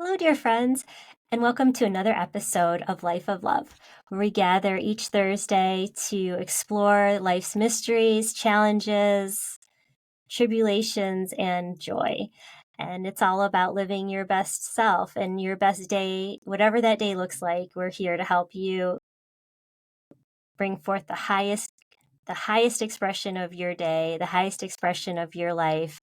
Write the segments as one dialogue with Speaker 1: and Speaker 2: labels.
Speaker 1: Hello, dear friends, and welcome to another episode of Life of Love, where we gather each Thursday to explore life's mysteries, challenges, tribulations, and joy. And it's all about living your best self and your best day, whatever that day looks like. We're here to help you bring forth the highest expression of your day, the highest expression of your life,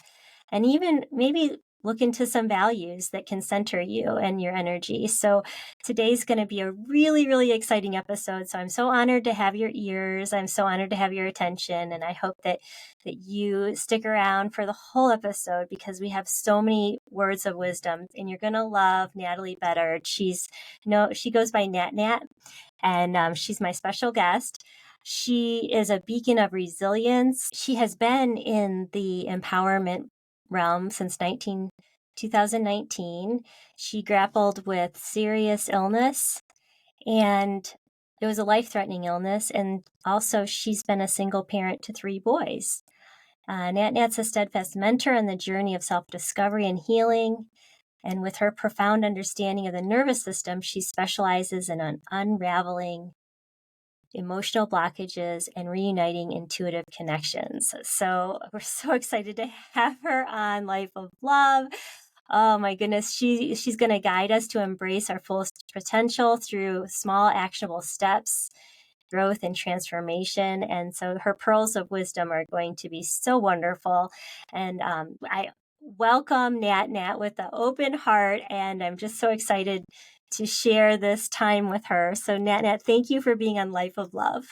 Speaker 1: and even maybe look into some values that can center you and your energy. So today's going to be a really, really exciting episode. So I'm so honored to have your ears. I'm so honored to have your attention. And I hope that you stick around for the whole episode because we have so many words of wisdom and you're going to love Natalie better. She goes by NatNat and she's my special guest. She is a beacon of resilience. She has been in the empowerment realm since 2019. She grappled with serious illness, and it was a life-threatening illness. And also, she's been a single parent to 3 boys. Nat's a steadfast mentor on the journey of self-discovery and healing. And with her profound understanding of the nervous system, she specializes in unraveling emotional blockages and reuniting intuitive connections. So we're so excited to have her on Life of Love. Oh my goodness, she's going to guide us to embrace our fullest potential through small actionable steps, growth and transformation. And so her pearls of wisdom are going to be so wonderful. And I welcome Nat with an open heart, and I'm just so excited to share this time with her. So Nat, thank you for being on Life of Love.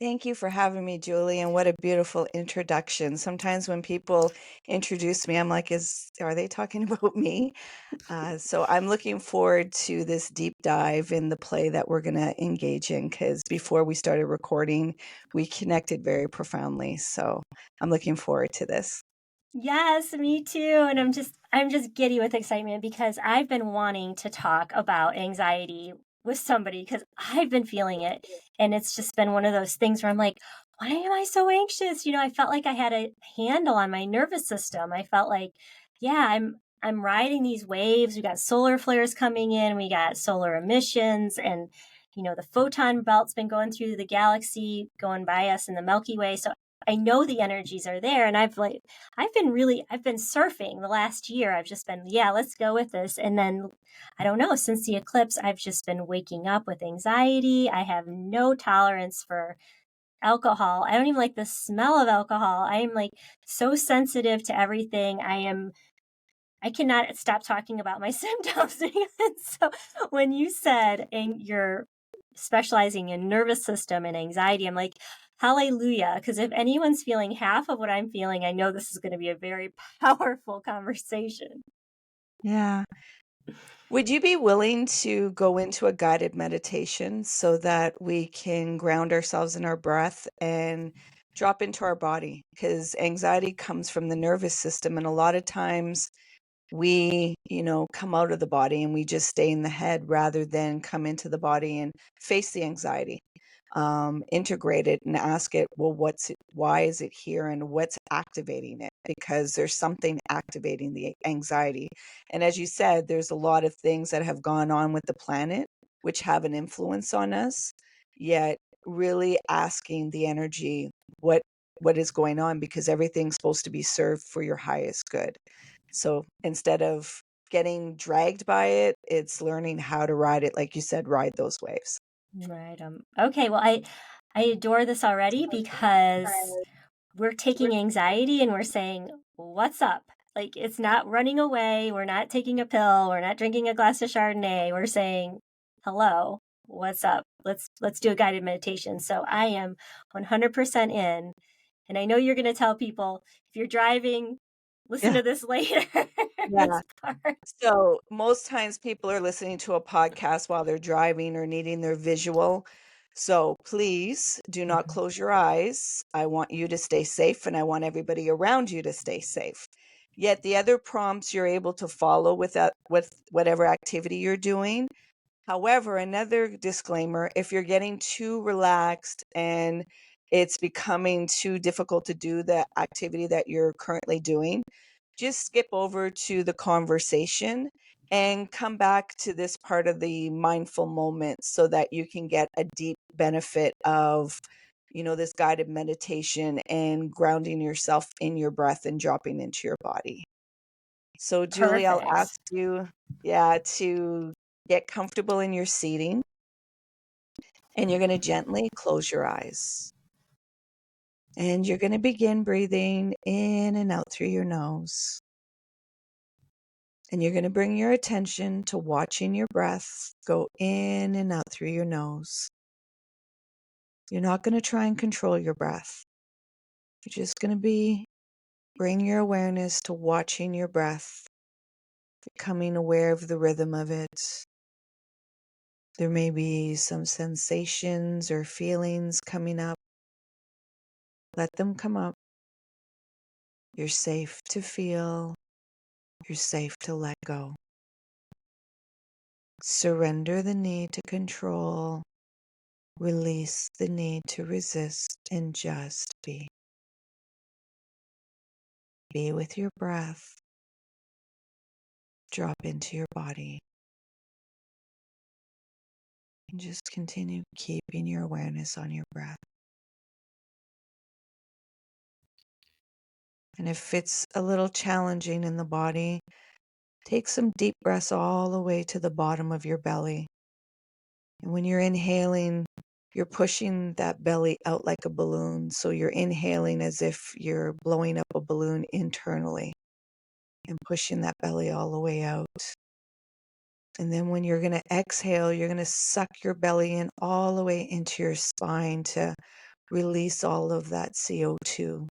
Speaker 2: Thank you for having me, Julie, and what a beautiful introduction. Sometimes when people introduce me, I'm like, are they talking about me? So I'm looking forward to this deep dive in the play that we're going to engage in, because before we started recording, we connected very profoundly. So I'm looking forward to this.
Speaker 1: Yes, me too. And I'm just giddy with excitement because I've been wanting to talk about anxiety with somebody because I've been feeling it. And it's just been one of those things where I'm like, why am I so anxious? I felt like I had a handle on my nervous system. I felt like, yeah, I'm riding these waves. We got solar flares coming in, we got solar emissions, and the photon belt's been going through the galaxy, going by us in the Milky Way. So I know the energies are there, and I've been surfing the last year. I've just been, yeah, let's go with this. And then I don't know, since the eclipse, I've just been waking up with anxiety. I have no tolerance for alcohol. I don't even like the smell of alcohol. I am like so sensitive to everything. I cannot stop talking about my symptoms. And so when you said you're specializing in nervous system and anxiety, I'm like, hallelujah. Because if anyone's feeling half of what I'm feeling, I know this is going to be a very powerful conversation.
Speaker 2: Yeah. Would you be willing to go into a guided meditation so that we can ground ourselves in our breath and drop into our body? Because anxiety comes from the nervous system, and a lot of times we, come out of the body and we just stay in the head rather than come into the body and face the anxiety, integrate it and ask it, well, why is it here and what's activating it? Because there's something activating the anxiety. And as you said, there's a lot of things that have gone on with the planet which have an influence on us, yet really asking the energy, what is going on, because everything's supposed to be served for your highest good. So instead of getting dragged by it, it's learning how to ride it, like you said, ride those waves.
Speaker 1: Right. Okay. Well, I adore this already because we're taking anxiety and we're saying, what's up? Like, it's not running away. We're not taking a pill. We're not drinking a glass of Chardonnay. We're saying, hello, what's up? Let's do a guided meditation. So I am 100% in. And I know you're going to tell people, if you're driving, listen
Speaker 2: Yeah.
Speaker 1: to this later.
Speaker 2: Yeah.
Speaker 1: This part.
Speaker 2: So most times people are listening to a podcast while they're driving or needing their visual. So please do not close your eyes. I want you to stay safe and I want everybody around you to stay safe. Yet the other prompts you're able to follow with whatever activity you're doing. However, another disclaimer, if you're getting too relaxed and it's becoming too difficult to do the activity that you're currently doing, just skip over to the conversation and come back to this part of the mindful moment so that you can get a deep benefit of, this guided meditation and grounding yourself in your breath and dropping into your body. So, Julie, I'll
Speaker 1: Perfect.
Speaker 2: ask you, yeah, to get comfortable in your seating, and you're going to gently close your eyes. And you're going to begin breathing in and out through your nose. And you're going to bring your attention to watching your breath go in and out through your nose. You're not going to try and control your breath. You're just going to bring your awareness to watching your breath, becoming aware of the rhythm of it. There may be some sensations or feelings coming up. Let them come up. You're safe to feel. You're safe to let go. Surrender the need to control. Release the need to resist and just be. Be with your breath. Drop into your body. And just continue keeping your awareness on your breath. And if it's a little challenging in the body, take some deep breaths all the way to the bottom of your belly. And when you're inhaling, you're pushing that belly out like a balloon. So you're inhaling as if you're blowing up a balloon internally and pushing that belly all the way out. And then when you're going to exhale, you're going to suck your belly in all the way into your spine to release all of that CO2.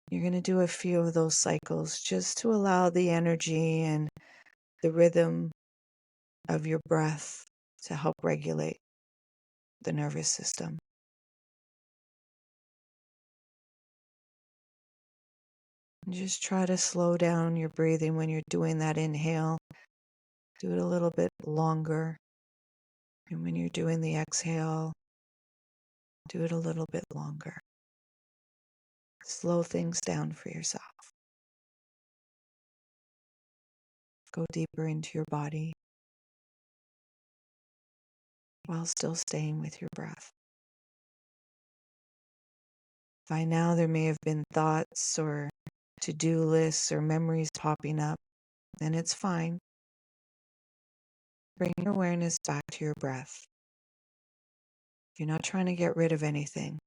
Speaker 2: You're going to do a few of those cycles just to allow the energy and the rhythm of your breath to help regulate the nervous system. And just try to slow down your breathing when you're doing that inhale. Do it a little bit longer. And when you're doing the exhale, do it a little bit longer. Slow things down for yourself. Go deeper into your body while still staying with your breath. By now, there may have been thoughts or to-do lists or memories popping up, and it's fine. Bring your awareness back to your breath. You're not trying to get rid of anything.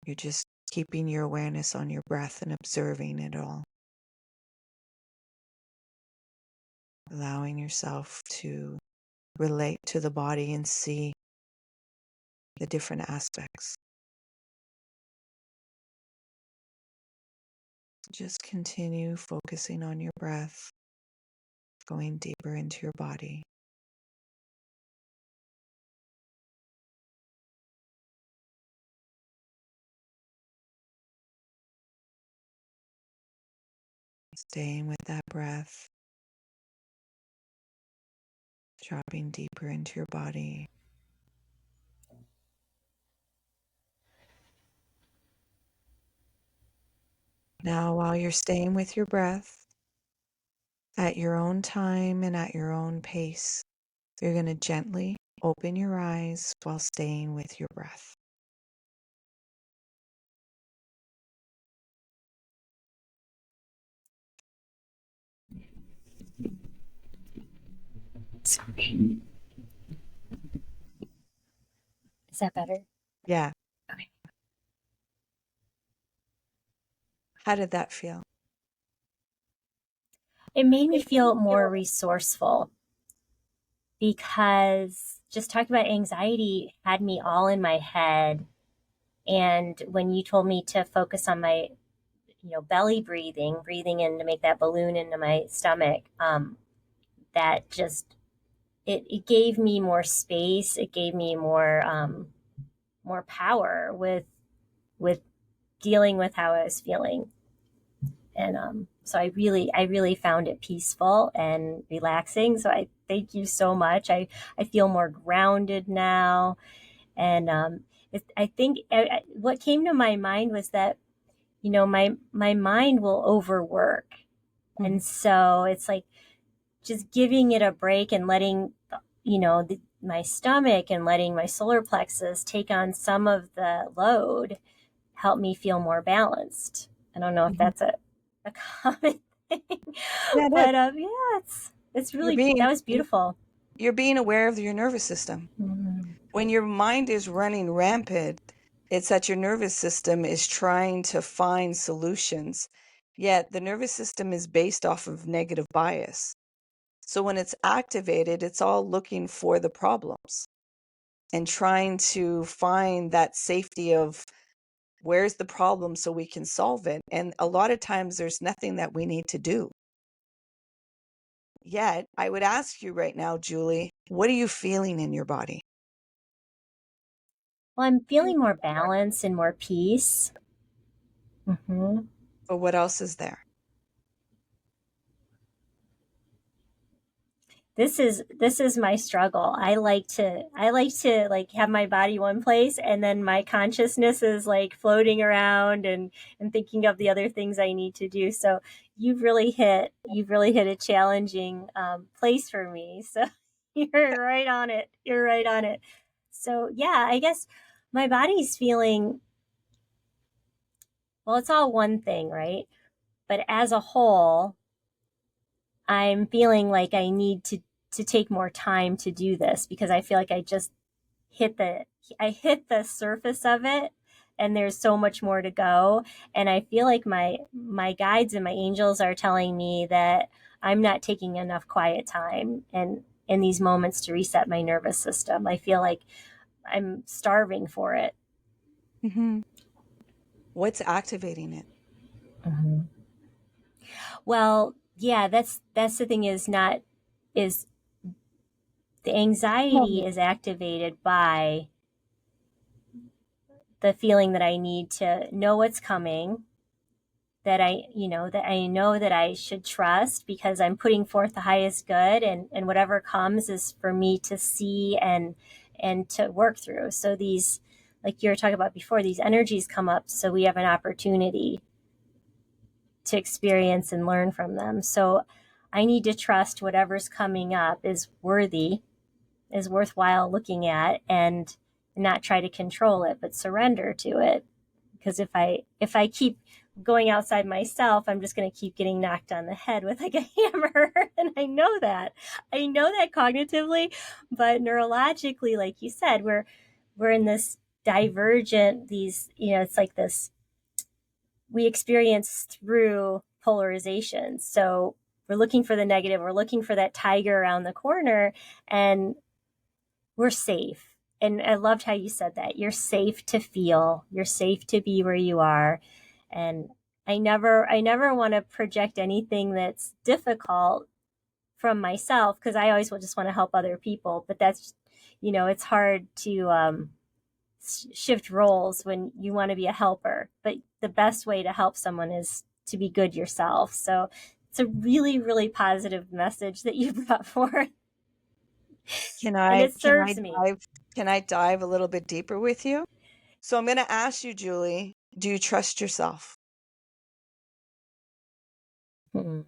Speaker 2: You're just keeping your awareness on your breath and observing it all. Allowing yourself to relate to the body and see the different aspects. Just continue focusing on your breath, going deeper into your body. Staying with that breath, dropping deeper into your body. Now, while you're staying with your breath, at your own time and at your own pace, you're going to gently open your eyes while staying with your breath.
Speaker 1: Sorry. Is that better?
Speaker 2: Yeah.
Speaker 1: Okay.
Speaker 2: How did that feel?
Speaker 1: It made me feel more resourceful because just talking about anxiety had me all in my head. And when you told me to focus on my, belly breathing in to make that balloon into my stomach, that just, it gave me more space. It gave me more power with dealing with how I was feeling. And so I really found it peaceful and relaxing. So I thank you so much. I feel more grounded now. And I think what came to my mind was that, my mind will overwork. And so it's like just giving it a break and letting, my stomach and letting my solar plexus take on some of the load help me feel more balanced. I don't know if
Speaker 2: Mhm.
Speaker 1: that's a common thing,
Speaker 2: Yeah, it is.
Speaker 1: but it's
Speaker 2: You're
Speaker 1: really,
Speaker 2: being
Speaker 1: that was beautiful.
Speaker 2: you're being aware of your nervous system.
Speaker 1: Mhm.
Speaker 2: When your mind is running rampant, it's that your nervous system is trying to find solutions. Yet the nervous system is based off of negative bias. So when it's activated, it's all looking for the problems and trying to find that safety of where's the problem so we can solve it. And a lot of times there's nothing that we need to do. Yet, I would ask you right now, Julie, what are you feeling in your body?
Speaker 1: Well, I'm feeling more balance and more peace. Hmm.
Speaker 2: But what else is there?
Speaker 1: This is my struggle. I like to like have my body one place, and then my consciousness is like floating around and thinking of the other things I need to do. So you've really hit a challenging place for me. So you're right on it. You're right on it. So yeah, I guess my body's feeling, well, it's all one thing, right? But as a whole, I'm feeling like I need to take more time to do this because I feel like hit the I hit the surface of it, and there's so much more to go. And I feel like my guides and my angels are telling me that I'm not taking enough quiet time and in these moments to reset my nervous system. I feel like I'm starving for it.
Speaker 2: Hmm. What's activating it?
Speaker 1: Mhm. Well, yeah, that's the thing, is the anxiety is activated by the feeling that I need to know what's coming, that I know that I should trust because I'm putting forth the highest good, and whatever comes is for me to see and to work through. So these, like you were talking about before, these energies come up so we have an opportunity to experience and learn from them. So I need to trust whatever's coming up is worthwhile looking at, and not try to control it, but surrender to it. Because if I keep going outside myself, I'm just going to keep getting knocked on the head with like a hammer. And I know that cognitively, but neurologically, like you said, we're in this divergent, it's like this, we experience through polarization. So we're looking for the negative, we're looking for that tiger around the corner, and we're safe. And I loved how you said that. You're safe to feel, you're safe to be where you are. And I never want to project anything that's difficult from myself, because I always will just want to help other people. But it's hard to shift roles when you want to be a helper. But the best way to help someone is to be good yourself. So it's a really, really positive message that you brought forth,
Speaker 2: Can
Speaker 1: and
Speaker 2: I
Speaker 1: it
Speaker 2: can I
Speaker 1: serves me.
Speaker 2: dive can I dive a little bit deeper with you? So I'm going to ask you, Julie, do you trust yourself?
Speaker 1: Hmm.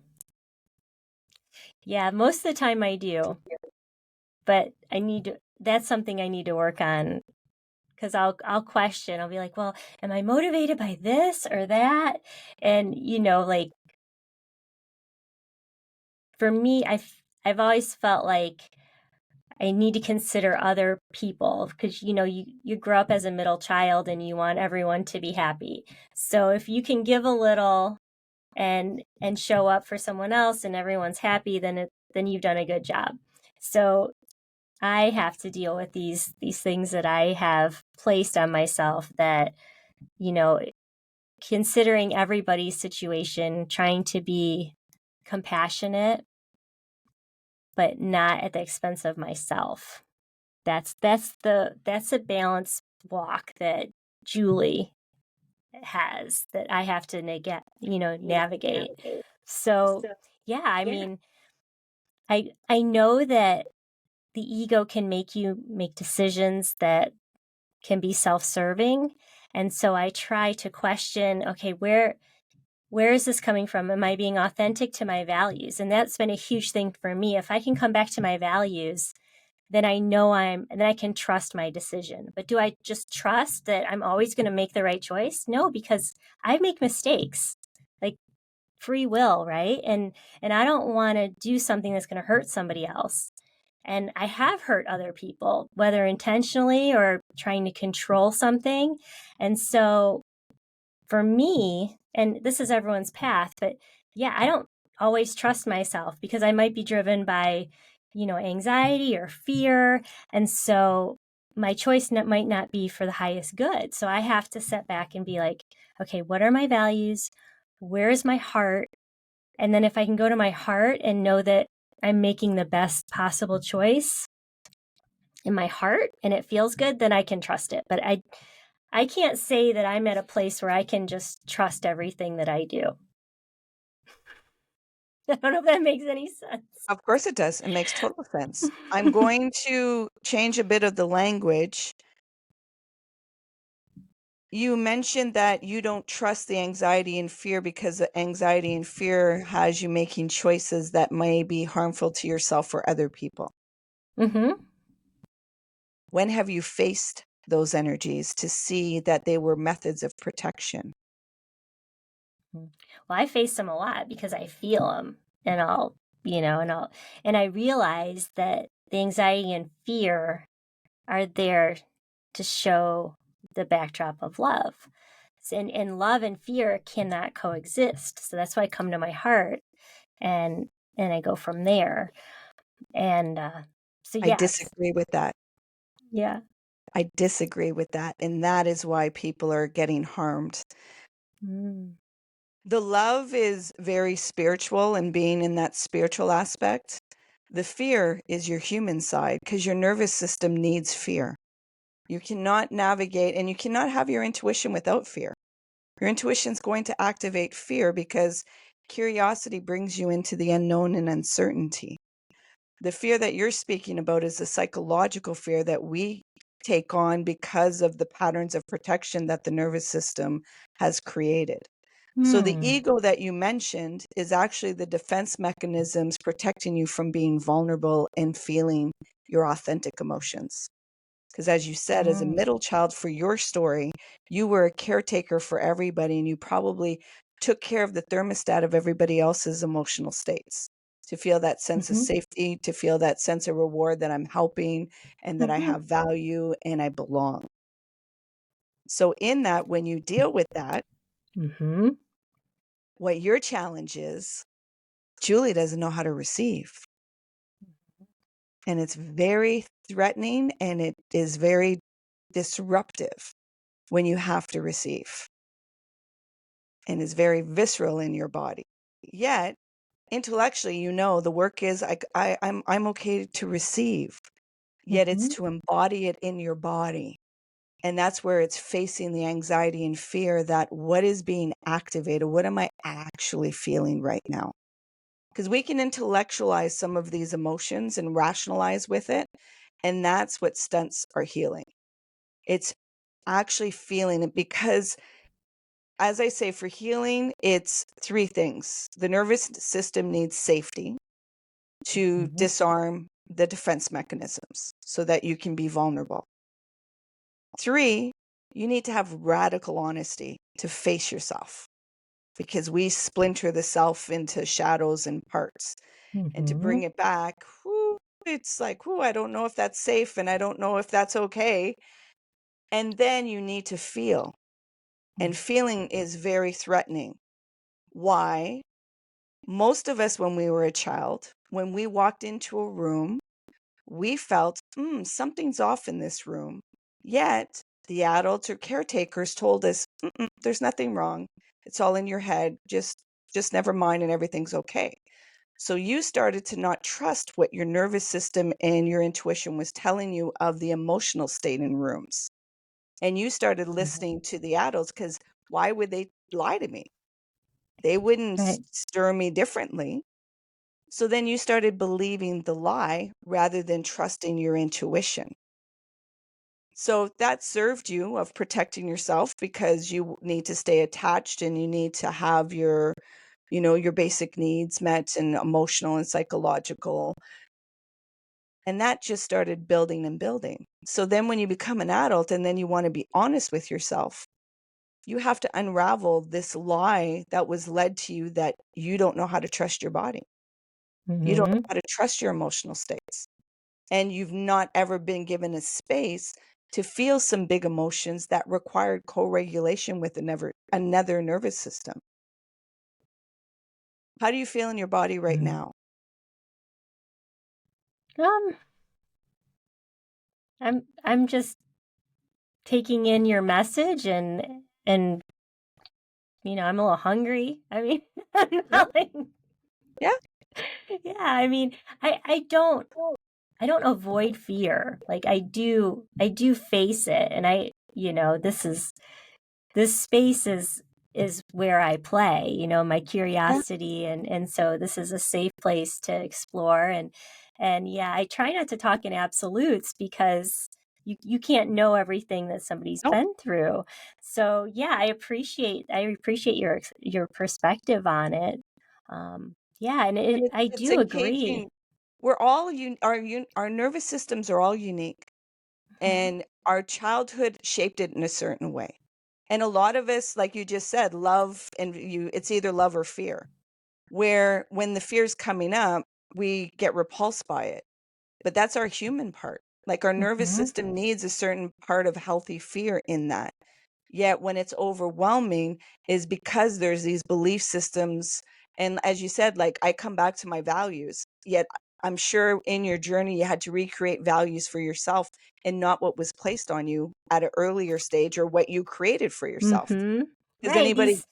Speaker 1: Yeah, most of the time I do, but that's something I need to work on, because I'll question. I'll be like, well, am I motivated by this or that? And like, for me, I've always felt like I need to consider other people, because you grow up as a middle child and you want everyone to be happy. So if you can give a little and show up for someone else and everyone's happy, then you've done a good job. So I have to deal with these things that I have placed on myself, that, you know, considering everybody's situation, trying to be compassionate, but not at the expense of myself. That's a balance walk that Julie has, that I have to navigate. So yeah, I mean, I know that the ego can make you make decisions that can be self-serving. And so I try to question, okay, where is this coming from? Am I being authentic to my values? And that's been a huge thing for me. If I can come back to my values, then I know then I can trust my decision. But do I just trust that I'm always going to make the right choice? No, because I make mistakes. Like free will, right? And I don't want to do something that's going to hurt somebody else. And I have hurt other people, whether intentionally or trying to control something. And so for me, and this is everyone's path, but yeah, I don't always trust myself because I might be driven by, anxiety or fear. And so my choice might not be for the highest good. So I have to step back and be like, okay, what are my values? Where is my heart? And then if I can go to my heart and know that I'm making the best possible choice in my heart and it feels good, then I can trust it. But I can't say that I'm at a place where I can just trust everything that I do. I don't know if that makes any sense.
Speaker 2: Of course it does. It makes total sense. I'm going to change a bit of the language. You mentioned that you don't trust the anxiety and fear because the anxiety and fear has you making choices that may be harmful to yourself or other people.
Speaker 1: Mm-hmm.
Speaker 2: When have you faced those energies to see that they were methods of protection?
Speaker 1: Well, I face them a lot because I feel them, and and I realize that the anxiety and fear are there to show the backdrop of love. And love and fear cannot coexist. So that's why I come to my heart and I go from there. And so
Speaker 2: I
Speaker 1: yes.
Speaker 2: disagree with that.
Speaker 1: Yeah.
Speaker 2: I disagree with that. And that is why people are getting harmed.
Speaker 1: Mm.
Speaker 2: The love is very spiritual and being in that spiritual aspect. The fear is your human side because your nervous system needs fear. You cannot navigate and you cannot have your intuition without fear. Your intuition is going to activate fear because curiosity brings you into the unknown and uncertainty. The fear that you're speaking about is the psychological fear that we take on because of the patterns of protection that the nervous system has created. So the
Speaker 1: Hmm.
Speaker 2: ego that you mentioned is actually the defense mechanisms protecting you from being vulnerable and feeling your authentic emotions. Because as you said, as a
Speaker 1: Mm.
Speaker 2: middle child for your story, you were a caretaker for everybody and you probably took care of the thermostat of everybody else's emotional states to feel that sense of
Speaker 1: Mm-hmm.
Speaker 2: safety, to feel that sense of reward that I'm helping and that I
Speaker 1: Mm-hmm.
Speaker 2: have value and I belong. So in that, when you deal with that,
Speaker 1: Mm-hmm.
Speaker 2: what your challenge is, Julie doesn't know how to receive. And it's very threatening and it is very disruptive when you have to receive and is very visceral in your body. Yet, intellectually, the work is I'm okay to receive. Yet it's
Speaker 1: Mm-hmm.
Speaker 2: to embody it in your body. And that's where it's facing the anxiety and fear that what is being activated? What am I actually feeling right now? Because we can intellectualize some of these emotions and rationalize with it. And that's what stunts our healing. It's actually feeling it because, as I say, for healing, it's three things. The nervous system needs safety to
Speaker 1: Mm-hmm.
Speaker 2: disarm the defense mechanisms so that you can be vulnerable. Three, you need to have radical honesty to face yourself because we splinter the self into shadows and parts. And to
Speaker 1: Mm-hmm.
Speaker 2: bring it back, it's like, I don't know if that's safe and I don't know if that's okay. And then you need to feel. And feeling is very threatening. Why? Most of us, when we were a child, when we walked into a room, we felt, something's off in this room. Yet the adults or caretakers told us, there's nothing wrong. It's all in your head. Just never mind and everything's okay. So you started to not trust what your nervous system and your intuition was telling you of the emotional state in rooms. And you started listening to the adults because why would they lie to me? They wouldn't
Speaker 1: Right.
Speaker 2: stir me differently. So then you started believing the lie rather than trusting your intuition. So that served you of protecting yourself because you need to stay attached and you need to have your, your basic needs met and emotional and psychological. And that just started building and building. So then when you become an adult and then you want to be honest with yourself, you have to unravel this lie that was led to you that you don't know how to trust your body. You don't know
Speaker 1: Hmm.
Speaker 2: how to trust your emotional states. And you've not ever been given a space to feel some big emotions that required co-regulation with another nervous system. How do you feel in your body right now?
Speaker 1: Um, I'm just taking in your message, and I'm a little hungry. I mean, I'm
Speaker 2: Yeah,
Speaker 1: not like,
Speaker 2: yeah,
Speaker 1: yeah, I mean, I don't avoid fear. Like I do face it, and this space is where I play, my
Speaker 2: yeah.
Speaker 1: curiosity, and so this is a safe place to explore, and yeah, I try not to talk in absolutes because you can't know everything that somebody's
Speaker 2: No,
Speaker 1: been through. So yeah, I appreciate your perspective on it. Yeah, and
Speaker 2: and
Speaker 1: I
Speaker 2: it's
Speaker 1: do agree.
Speaker 2: engaging. We're all our nervous systems are all unique,
Speaker 1: Mhm.
Speaker 2: and our childhood shaped it in a certain way. And a lot of us, like you just said, love and it's either love or fear. Where when the fear's coming up, we get repulsed by it. But that's our human part. Like our nervous
Speaker 1: Mhm.
Speaker 2: system needs a certain part of healthy fear in that. Yet when it's overwhelming is because there's these belief systems. And as you said, like I come back to my values. Yet I'm sure in your journey you had to recreate values for yourself and not what was placed on you at an earlier stage or what you created for yourself.
Speaker 1: Mhm.
Speaker 2: Does
Speaker 1: Right,
Speaker 2: anybody?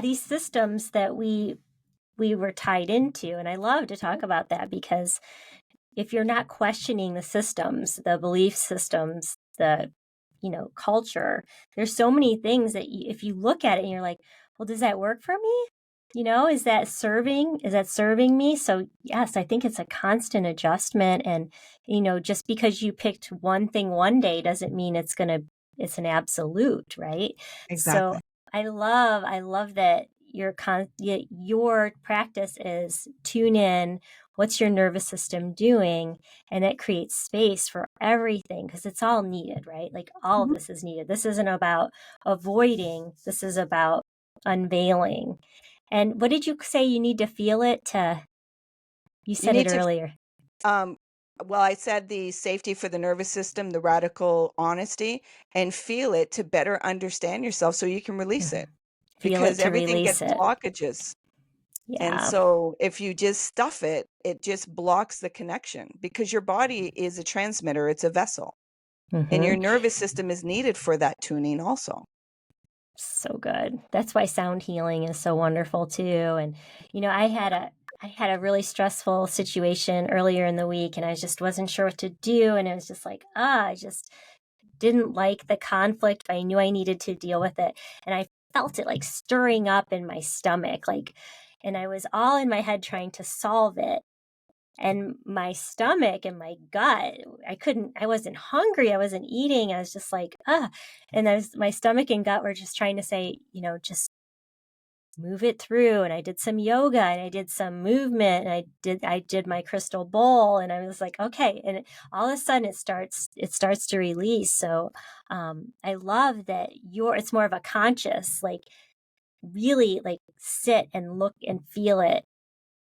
Speaker 1: these systems that we were tied into, and I love to talk about that because if you're not questioning the systems, the belief systems, the culture, there's so many things that if you look at it and you're like, well, does that work for me? Is that serving me? So yes, I think it's a constant adjustment, and just because you picked one thing one day doesn't mean it's an absolute, right? So
Speaker 2: Exactly.
Speaker 1: I love that your practice is tune in. What's your nervous system doing? And that creates space for everything because it's all needed, right? Like all of
Speaker 2: Mhm.
Speaker 1: this is needed. This isn't about avoiding, this is about unveiling. And what did you say you need to feel it to? You
Speaker 2: You
Speaker 1: said it
Speaker 2: need to
Speaker 1: earlier.
Speaker 2: Um, well, I said the safety for the nervous system, the radical honesty, and feel it to better understand yourself so you can release it
Speaker 1: Mhm. Feel it
Speaker 2: because
Speaker 1: to
Speaker 2: everything gets
Speaker 1: release it.
Speaker 2: blockages. And
Speaker 1: Yeah.
Speaker 2: so if you just stuff it, it just blocks the connection because your body is a transmitter, it's a vessel, and your
Speaker 1: Hmm.
Speaker 2: nervous system is needed for that tuning also.
Speaker 1: So good. That's why sound healing is so wonderful too. And I had a really stressful situation earlier in the week, and I just wasn't sure what to do, and it was just like, I just didn't like the conflict, but I knew I needed to deal with it. And I felt it like stirring up in my stomach, like, and I was all in my head trying to solve it. And my stomach and my gut, I wasn't hungry, I wasn't eating, I was just like, and my stomach and gut were just trying to say, just move it through. And I did some yoga and I did some movement and I did my crystal bowl, and I was like, okay. And all of a sudden it starts to release. So I love that it's more of a conscious, like really like sit and look and feel it.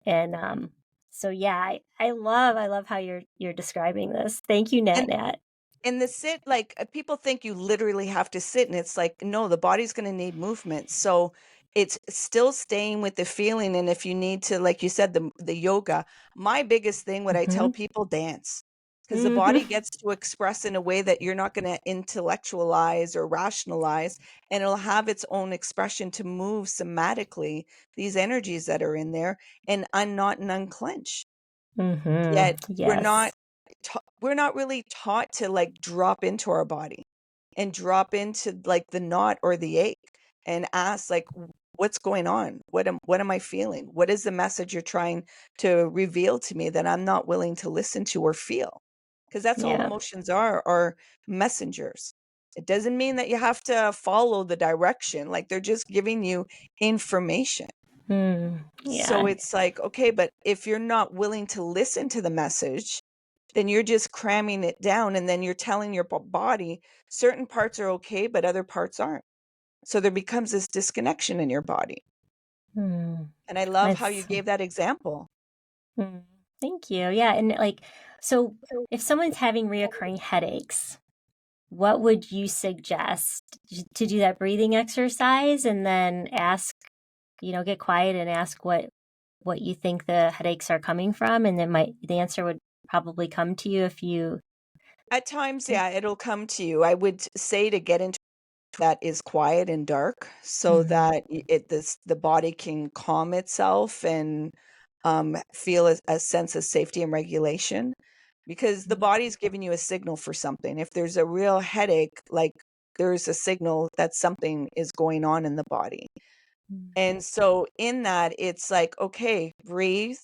Speaker 1: And so yeah, I love how you're describing this. Thank you,
Speaker 2: And
Speaker 1: NatNat.
Speaker 2: And the sit, like, people think you literally have to sit, and it's like, no, the body's gonna need movement, so it's still staying with the feeling, and if you need to, like you said, the yoga, my biggest thing, what I tell
Speaker 1: Mhm.
Speaker 2: people, dance, because the
Speaker 1: Mhm.
Speaker 2: body gets to express in a way that you're not gonna intellectualize or rationalize, and it'll have its own expression to move somatically these energies that are in there and unknot and unclench.
Speaker 1: Mhm.
Speaker 2: Yet
Speaker 1: Yes.
Speaker 2: we're not really taught to, like, drop into our body and drop into, like, the knot or the ache and ask, like, "What's going on? What am I feeling? What is the message you're trying to reveal to me that I'm not willing to listen to or feel?" because that's all
Speaker 1: Yeah.
Speaker 2: emotions are messengers. It doesn't mean that you have to follow the direction. Like, they're just giving you information. So
Speaker 1: Yeah.
Speaker 2: it's like, okay, but if you're not willing to listen to the message, then you're just cramming it down, and then you're telling your body certain parts are okay, but other parts aren't. So there becomes this disconnection in your body.
Speaker 1: Hmm.
Speaker 2: And I love how you
Speaker 1: That's
Speaker 2: gave that example.
Speaker 1: mm, thank you. Yeah, and like, so if someone's having reoccurring headaches, what would you suggest to do that breathing exercise and then ask, get quiet and ask what you think the headaches are coming from, and then the answer would probably come to you if you
Speaker 2: At times,
Speaker 1: did.
Speaker 2: yeah, it'll come to you. I would say to get into that is quiet and dark, so
Speaker 1: Hmm.
Speaker 2: that the body can calm itself and feel a sense of safety and regulation, because the body's giving you a signal for something. If there's a real headache, like, there's a signal that something is going on in the body. And so in that, it's like, okay, breathe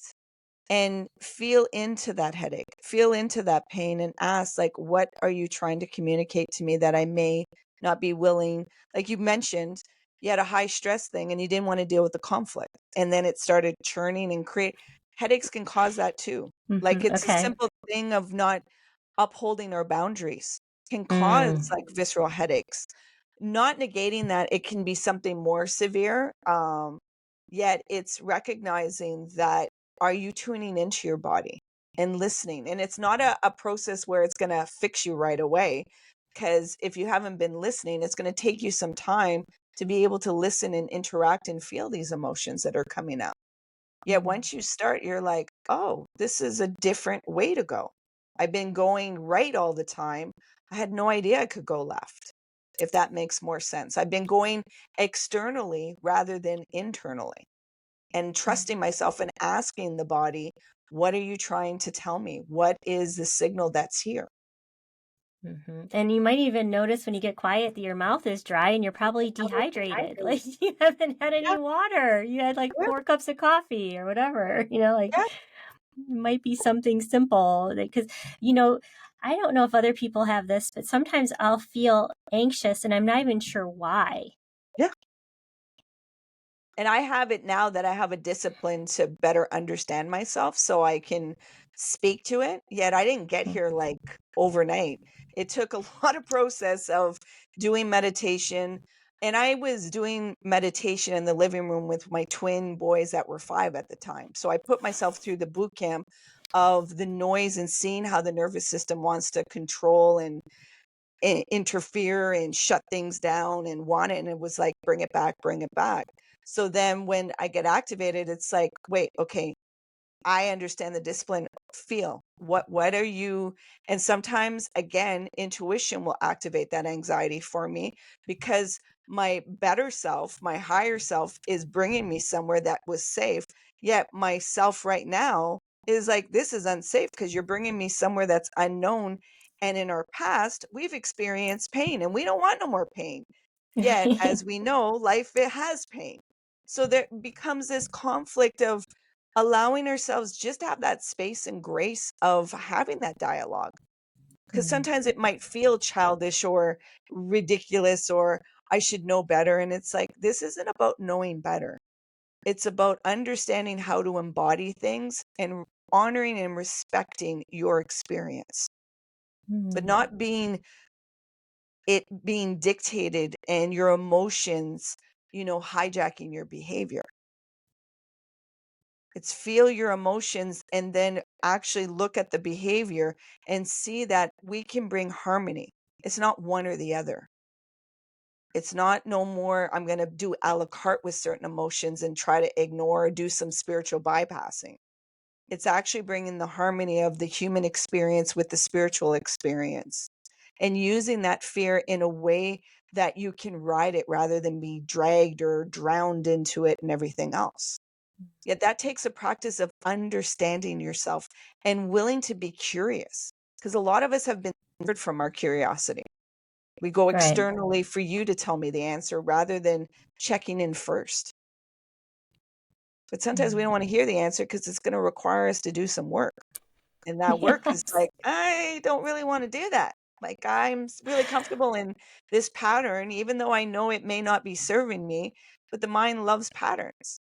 Speaker 2: and feel into that headache, feel into that pain, and ask, like, what are you trying to communicate to me that I may not be willing? Like you mentioned, you had a high stress thing and you didn't want to deal with the conflict. And then it started churning and create headaches can cause that too. Like, it's a
Speaker 1: Okay.
Speaker 2: simple thing of not upholding our boundaries can cause
Speaker 1: Mm.
Speaker 2: like visceral headaches. Not negating that it can be something more severe. Yet it's recognizing that, are you tuning into your body and listening? And it's not a process where it's going to fix you right away. Because if you haven't been listening, it's going to take you some time to be able to listen and interact and feel these emotions that are coming up. Yet once you start, you're like, oh, this is a different way to go. I've been going right all the time. I had no idea I could go left, if that makes more sense. I've been going externally rather than internally, and trusting myself and asking the body, what are you trying to tell me? What is the signal that's here?
Speaker 1: And you might even notice when you get quiet that your mouth is dry and you're probably dehydrated. Like you haven't had any
Speaker 2: Yeah,
Speaker 1: water. You had like
Speaker 2: yeah,
Speaker 1: 4 cups of coffee or whatever, like
Speaker 2: yeah,
Speaker 1: it might be something simple. Because, you know, I don't know if other people have this, but sometimes I'll feel anxious and I'm not even sure why.
Speaker 2: yeah. And I have it now that I have a discipline to better understand myself so I can speak to it. Yet I didn't get
Speaker 1: Mm.
Speaker 2: here like overnight. It took a lot of process of doing meditation. And I was doing meditation in the living room with my twin boys that were 5 at the time. So I put myself through the boot camp of the noise and seeing how the nervous system wants to control and interfere and shut things down and want it. And it was like, bring it back, bring it back. So then when I get activated, it's like, wait, okay, I understand the discipline. Feel what are you? And sometimes again, intuition will activate that anxiety for me, because my better self, my higher self, is bringing me somewhere that was safe. Yet myself right now is like, this is unsafe because you're bringing me somewhere that's unknown. And in our past, we've experienced pain and we don't want no more pain. Yet, as we know, life, it has pain. So there becomes this conflict of allowing ourselves just to have that space and grace of having that dialogue. Because
Speaker 1: Mm,
Speaker 2: sometimes it might feel childish or ridiculous, or I should know better. And it's like, this isn't about knowing better. It's about understanding how to embody things and honoring and respecting your experience, but
Speaker 1: mm,
Speaker 2: not being dictated and your emotions, hijacking your behavior. It's feel your emotions and then actually look at the behavior and see that we can bring harmony. It's not one or the other. It's not no more, I'm going to do a la carte with certain emotions and try to ignore or do some spiritual bypassing. It's actually bringing the harmony of the human experience with the spiritual experience and using that fear in a way that you can ride it rather than be dragged or drowned into it and everything else. Yet that takes a practice of understanding yourself and willing to be curious, because a lot of us have been hindered from our curiosity. We go
Speaker 1: right.
Speaker 2: externally for you to tell me the answer rather than checking in first. But sometimes we
Speaker 1: Mm,
Speaker 2: don't want to hear the answer because it's going to require us to do some work. And that work is
Speaker 1: Yes.
Speaker 2: like, I don't really want to do that. Like, really comfortable in this pattern, even though I know it may not be serving me, but the mind loves patterns.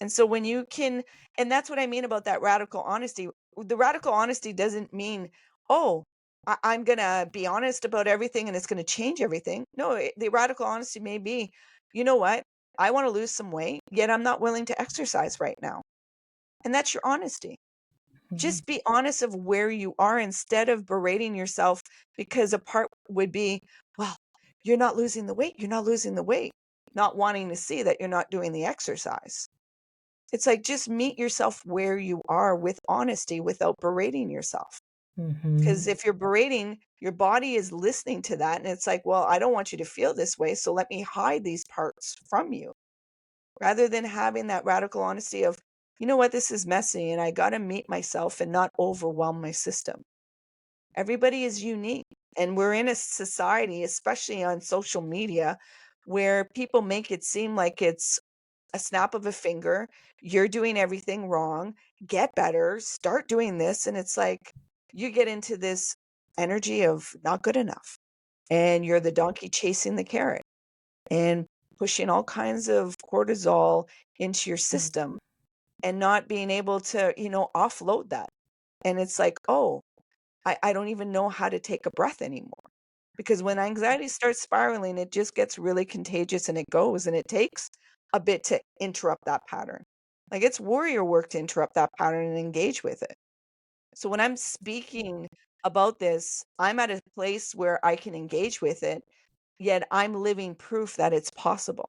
Speaker 2: And so when you can, and that's what I mean about that radical honesty. The radical honesty doesn't mean, oh, I'm going to be honest about everything and it's going to change everything. No, the radical honesty may be, you know what? I want to lose some weight, yet I'm not willing to exercise right now. And that's your honesty.
Speaker 1: Mhm.
Speaker 2: Just be honest of where you are instead of berating yourself, because a part would be, well, you're not losing the weight. You're not losing the weight. Not wanting to see that you're not doing the exercise. It's like, just meet yourself where you are with honesty without berating yourself. Because
Speaker 1: Mhm.
Speaker 2: if you're berating, your body is listening to that. And it's like, well, I don't want you to feel this way. So let me hide these parts from you, rather than having that radical honesty of, you know what, this is messy and I got to meet myself and not overwhelm my system. Everybody is unique. And we're in a society, especially on social media, where people make it seem like it's a snap of a finger. You're doing everything wrong. Get better. Start doing this. And it's like, you get into this energy of not good enough. And you're the donkey chasing the carrot and pushing all kinds of cortisol into your
Speaker 1: Mhm.
Speaker 2: system and not being able to, offload that. And it's like, oh, I don't even know how to take a breath anymore. Because when anxiety starts spiraling, it just gets really contagious and it goes, and it takes a bit to interrupt that pattern. Like, it's warrior work to interrupt that pattern and engage with it. So when I'm speaking about this, I'm at a place where I can engage with it, yet I'm living proof that it's possible.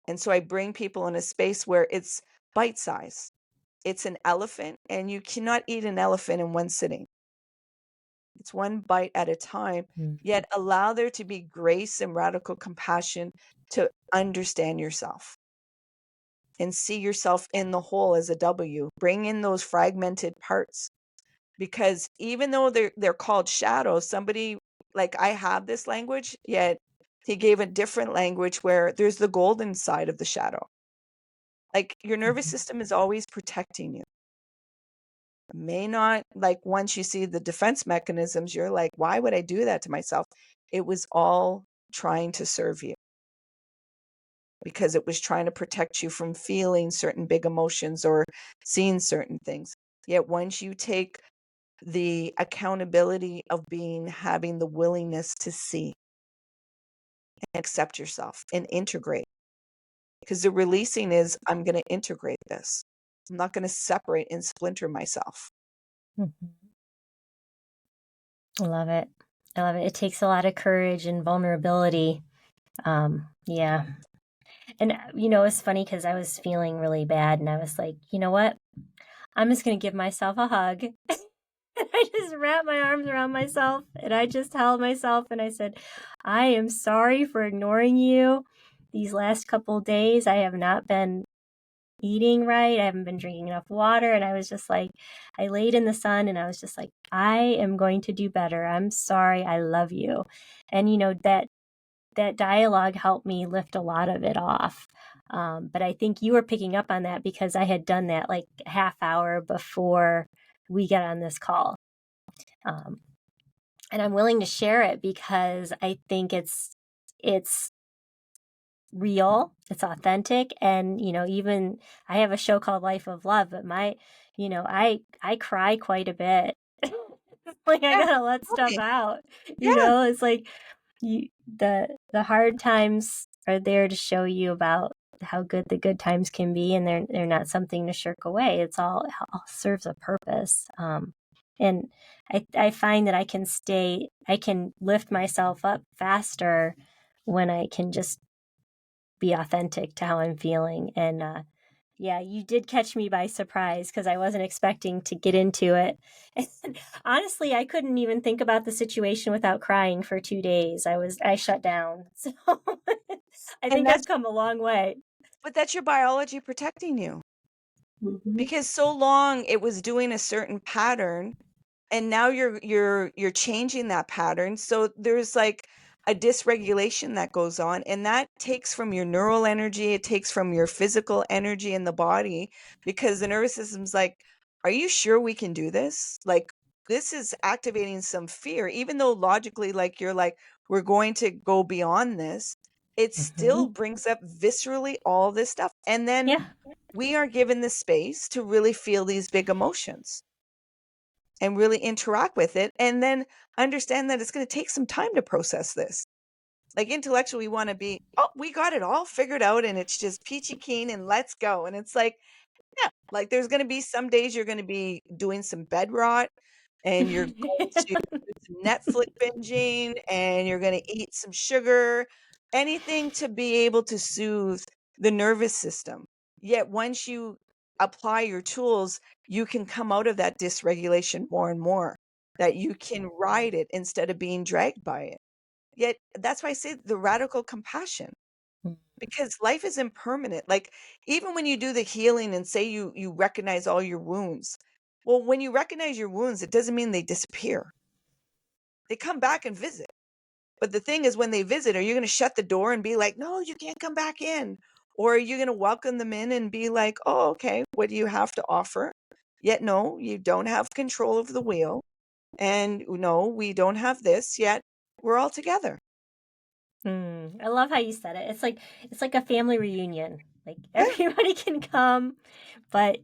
Speaker 2: And so I bring people in a space where it's bite size. It's an elephant, and you cannot eat an elephant in one sitting. It's one bite at a time,
Speaker 1: Mhm.
Speaker 2: yet allow there to be grace and radical compassion to understand yourself and see yourself in the whole as a W. Bring in those fragmented parts, because even though they're called shadows, somebody, like, I have this language, yet he gave a different language where there's the golden side of the shadow. Like, your nervous
Speaker 1: Mhm.
Speaker 2: system is always protecting you. May not, like, once you see the defense mechanisms, you're like, why would I do that to myself? It was all trying to serve you, because it was trying to protect you from feeling certain big emotions or seeing certain things. Yet once you take the accountability of having the willingness to see and accept yourself and integrate, because the releasing is, I'm going to integrate this. I'm not going to separate and splinter myself.
Speaker 1: Mhm. I love it. I love it. It takes a lot of courage and vulnerability. Yeah. And it's funny because I was feeling really bad and I was like, you know what? I'm just going to give myself a hug. And I just wrapped my arms around myself and I just held myself and I said, I am sorry for ignoring you these last couple days. I have not been eating right. I haven't been drinking enough water. And I was just like, I laid in the sun and I was just like, I am going to do better. I'm sorry. I love you. And that dialogue helped me lift a lot of it off. But I think you were picking up on that because I had done that like a half hour before we got on this call. Um, and I'm willing to share it because I think it's real, it's authentic, and even I have a show called Life of Love, but I cry quite a bit. Like I
Speaker 2: Yeah,
Speaker 1: gotta let stuff
Speaker 2: totally.
Speaker 1: out.
Speaker 2: Yeah.
Speaker 1: It's like the hard times are there to show you about how good the good times can be, and they're not something to shirk away. It's all serves a purpose. And I find that I can lift myself up faster when I can just be authentic to how I'm feeling. And yeah, you did catch me by surprise because I wasn't expecting to get into it. And honestly, I couldn't even think about the situation without crying for 2 days. I shut down. So I
Speaker 2: And
Speaker 1: think I've
Speaker 2: that's,
Speaker 1: come a long way.
Speaker 2: but that's your biology protecting you,
Speaker 1: Hmm.
Speaker 2: because so long it was doing a certain pattern, and now you're changing that pattern. So there's like a dysregulation that goes on, and that takes from your neural energy, it takes from your physical energy in the body, because the nervous system's like, are you sure we can do this? Like, this is activating some fear, even though logically, like, you're like, we're going to go beyond this. It still
Speaker 1: Hmm.
Speaker 2: brings up viscerally all this stuff. And then
Speaker 1: Yeah.
Speaker 2: we are given the space to really feel these big emotions and really interact with it. And then understand that it's going to take some time to process this. Like, intellectually, we want to be, oh, we got it all figured out and it's just peachy keen and let's go. And it's like, yeah, like there's going to be some days you're going to be doing some bed rot and you're going to do some Netflix binging and you're going to eat some sugar, anything to be able to soothe the nervous system. Yet once you apply your tools, you can come out of that dysregulation more and more, that you can ride it instead of being dragged by it. Yet that's why I say the radical compassion, because life is impermanent. Like, even when you do the healing and say you recognize all your wounds, well, when you recognize your wounds, it doesn't mean they disappear. They come back and visit. But the thing is, when they visit, are you going to shut the door and be like, no, you can't come back in? Or are you going to welcome them in and be like, oh, okay, what do you have to offer? Yet no, you don't have control of the wheel, and no, we don't have this, yet we're all together.
Speaker 1: I love how you said it. It's like a family reunion. Like
Speaker 2: Yeah.
Speaker 1: everybody can come, but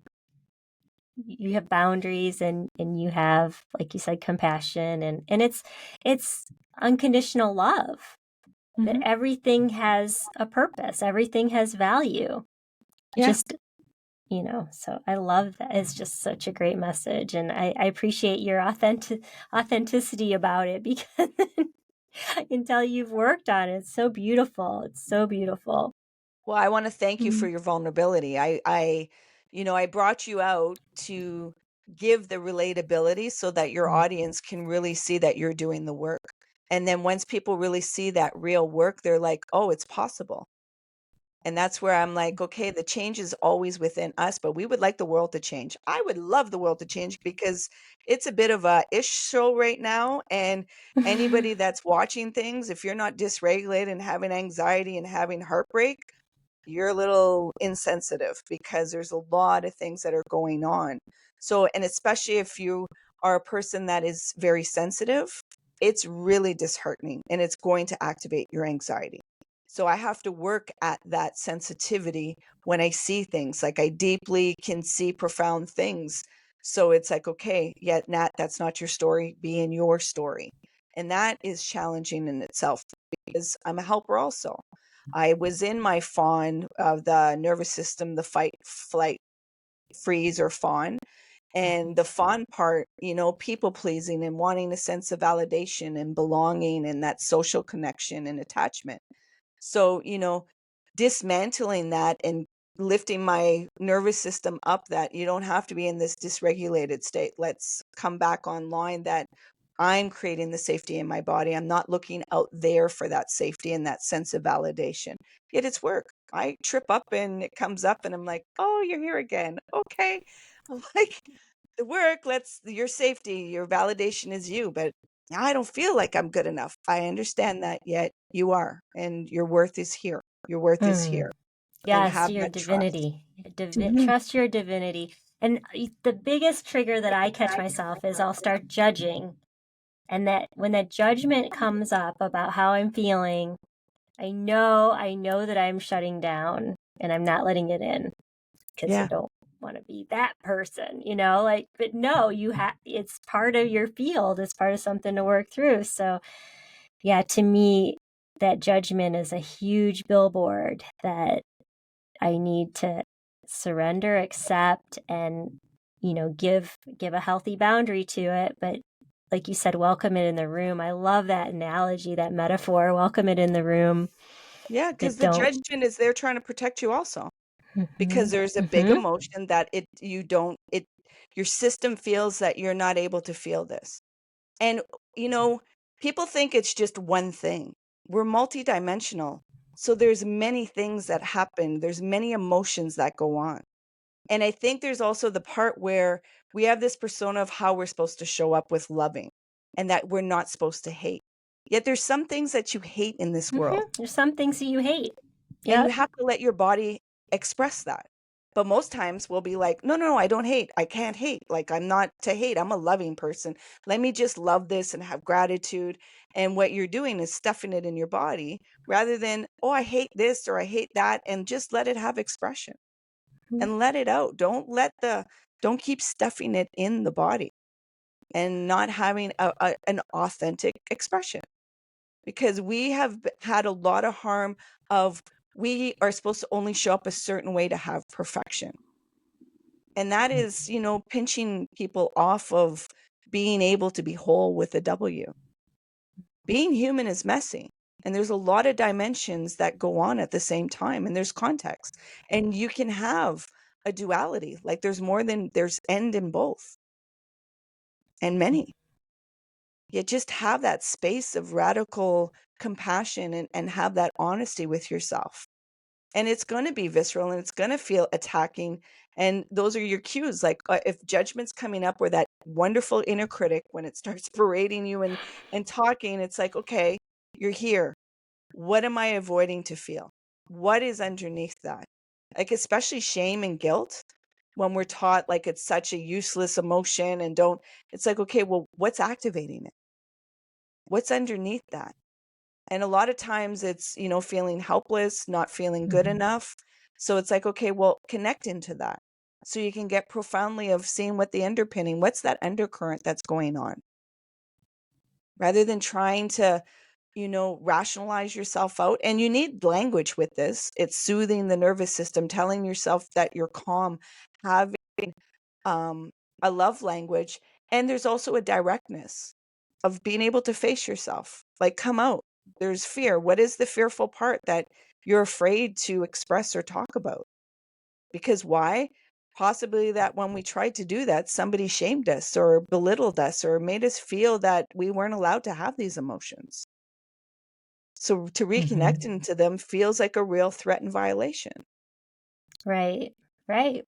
Speaker 1: you have boundaries, and you have, like you said, compassion, and it's unconditional love. That
Speaker 2: Hmm.
Speaker 1: everything has a purpose, everything has value.
Speaker 2: Yeah.
Speaker 1: Just, so I love that. It's just such a great message, and I appreciate your authenticity about it, because I can tell you've worked on it. It's so beautiful. It's so beautiful.
Speaker 2: Well, I want to thank you for
Speaker 1: Mm.
Speaker 2: your vulnerability. I brought you out to give the relatability so that your
Speaker 1: Mm.
Speaker 2: audience can really see that you're doing the work. And then once people really see that real work, they're like, oh, it's possible. And that's where I'm like, okay, the change is always within us, but we would like the world to change. I would love the world to change because it's a bit of a ish show right now. And anybody that's watching things, if you're not dysregulated and having anxiety and having heartbreak, you're a little insensitive, because there's a lot of things that are going on. So, and especially if you are a person that is very sensitive, it's really disheartening and it's going to activate your anxiety. So I have to work at that sensitivity when I see things. Like, I deeply can see profound things. So it's like, okay, yeah, Nat, that's not your story. Be in your story. And that is challenging in itself, because I'm a helper also. I was in my fawn of the nervous system, the fight, flight, freeze, or fawn. And the fawn part, people pleasing and wanting a sense of validation and belonging and that social connection and attachment. So, dismantling that and lifting my nervous system up, that you don't have to be in this dysregulated state. Let's come back online, that I'm creating the safety in my body. I'm not looking out there for that safety and that sense of validation. Yet it's work. I trip up and it comes up and I'm like, oh, you're here again. Okay. I'm like, the work, your safety, your validation is you, but I don't feel like I'm good enough. I understand that, yet you are, and your worth is here. Your worth is here,
Speaker 1: Mm.
Speaker 2: and
Speaker 1: Yes,
Speaker 2: have
Speaker 1: your
Speaker 2: that trust.
Speaker 1: divinity.
Speaker 2: Mhm.
Speaker 1: Trust your divinity. And the biggest trigger that I catch myself is I'll start judging. And that when that judgment comes up about how I'm feeling, I know that I'm shutting down and I'm not letting it in, because I
Speaker 2: Yeah.
Speaker 1: don't want to be that person, like, but no, it's part of your field. It's part of something to work through. So yeah, to me, that judgment is a huge billboard that I need to surrender, accept, and give a healthy boundary to it. But like you said, welcome it in the room. I love that analogy, that metaphor. Welcome it in the room.
Speaker 2: Yeah,
Speaker 1: That
Speaker 2: because the
Speaker 1: don't.
Speaker 2: judgment is there trying to protect you also. Because
Speaker 1: Hmm.
Speaker 2: there's a big
Speaker 1: Hmm.
Speaker 2: emotion that your system feels that you're not able to feel this. And, you know, people think it's just one thing. We're multidimensional. So there's many things that happen. There's many emotions that go on. And I think there's also the part where we have this persona of how we're supposed to show up with loving, and that we're not supposed to hate. Yet there's some things that you hate in this world,
Speaker 1: Hmm. There's some things that you hate.
Speaker 2: and you
Speaker 1: Yep.
Speaker 2: have to let your body express that. But most times we'll be like, no, no, no, I don't hate. I can't hate. Like, I'm not to hate. I'm a loving person. Let me just love this and have gratitude. And what you're doing is stuffing it in your body rather than, oh, I hate this or I hate that. And just let it have expression and let it out. Don't keep stuffing it in the body and not having an authentic expression, because we have had a lot of harm of, we are supposed to only show up a certain way to have perfection. And that is, pinching people off of being able to be whole with a W. Being human is messy. And there's a lot of dimensions that go on at the same time. And there's context. And you can have a duality. Like there's end in both and many. You just have that space of radical compassion and have that honesty with yourself. And it's going to be visceral and it's going to feel attacking. And those are your cues. Like if judgment's coming up, or that wonderful inner critic, when it starts berating you and talking, it's like, okay, you're here. What am I avoiding to feel? What is underneath that? Like, especially shame and guilt, when we're taught like it's such a useless emotion and don't, it's like, okay, well, what's activating it? What's underneath that? And a lot of times it's, feeling helpless, not feeling good enough. So it's like, okay, well, connect into that. So you can get profoundly of seeing what the underpinning, what's that undercurrent that's going on, rather than trying to, rationalize yourself out. And you need language with this. It's soothing the nervous system, telling yourself that you're calm, having um, a love language. And there's also a directness of being able to face yourself, like come out. There's fear. What is the fearful part that you're afraid to express or talk about? Because why? Possibly that when we tried to do that, somebody shamed us or belittled us or made us feel that we weren't allowed to have these emotions. So to reconnect into them feels like a real threat and violation.
Speaker 1: Right, right.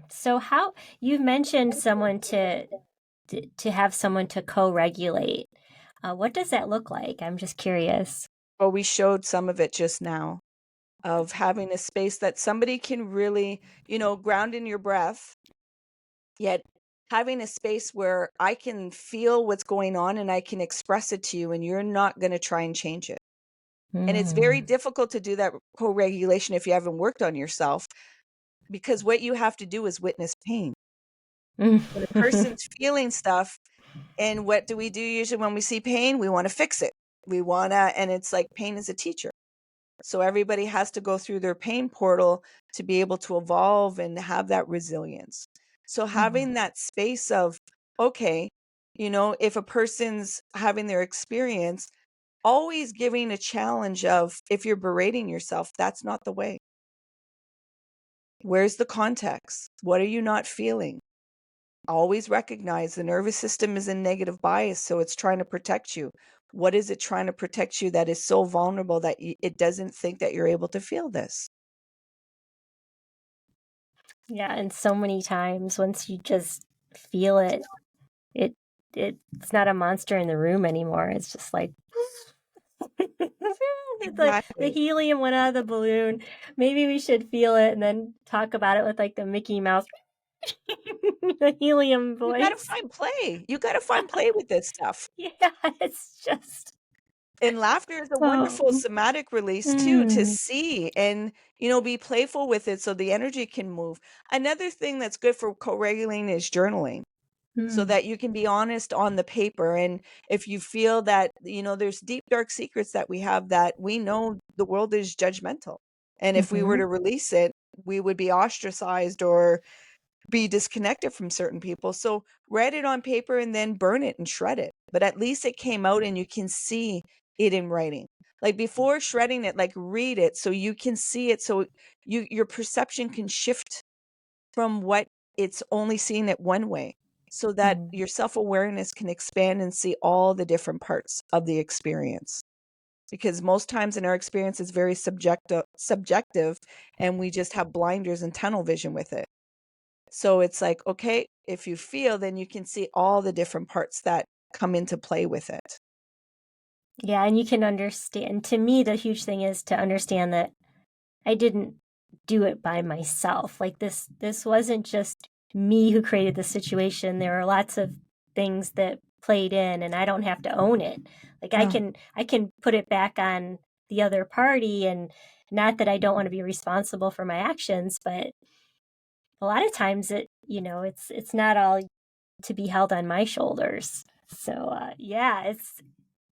Speaker 1: So how you've mentioned someone to have someone to co-regulate. What does that look like? I'm just curious.
Speaker 2: Well, we showed some of it just now, of having a space that somebody can really, ground in your breath, yet having a space where I can feel what's going on and I can express it to you, and you're not going to try and change it. And it's very
Speaker 1: Mm.
Speaker 2: difficult to do that co-regulation if you haven't worked on yourself, because what you have to do is witness pain. When a person's feeling stuff, and what do we do usually when we see pain? We want to fix it. And it's like pain is a teacher. So everybody has to go through their pain portal to be able to evolve and have that resilience. So having that space of, okay, if a person's having their experience, always giving a challenge of, if you're berating yourself, that's not the way. Where's the context? What are you not feeling? Always recognize the nervous system is in negative bias, so it's trying to protect you. What is it trying to protect you that is so vulnerable that it doesn't think that you're able to feel this?
Speaker 1: Yeah, and so many times once you just feel it, it it's not a monster in the room anymore. It's just like it's like the
Speaker 2: Exactly.
Speaker 1: helium went out of the balloon. Maybe we should feel it and then talk about it with like the Mickey Mouse the helium
Speaker 2: You got to
Speaker 1: voice.
Speaker 2: find play. You got to find play with this stuff.
Speaker 1: Yeah, it's just
Speaker 2: And laughter is a wonderful
Speaker 1: oh.
Speaker 2: somatic release too, to
Speaker 1: Mm,
Speaker 2: see and, be playful with it so the energy can move. Another thing that's good for co-regulating is journaling, so
Speaker 1: mm,
Speaker 2: that you can be honest on the paper. And if you feel that, there's deep, dark secrets that we have, that we know the world is judgmental. And if we were
Speaker 1: mhm,
Speaker 2: to release it, we would be ostracized or be disconnected from certain people. So write it on paper and then burn it and shred it. But at least it came out and you can see it in writing. Like before shredding it, like read it so you can see it. So your perception can shift from what it's only seeing it one way, so that
Speaker 1: mm.
Speaker 2: your self-awareness can expand and see all the different parts of the experience. Because most times in our experience it's very subjective, and we just have blinders and tunnel vision with it. So it's like, okay, if you feel, then you can see all the different parts that come into play with it.
Speaker 1: Yeah, and you can understand. To me, the huge thing is to understand that I didn't do it by myself. Like this wasn't just me who created the situation. There are lots of things that played in, and I don't have to own it. Like
Speaker 2: No.
Speaker 1: I can put it back on the other party, and not that I don't want to be responsible for my actions, but a lot of times it's not all to be held on my shoulders. So yeah, it's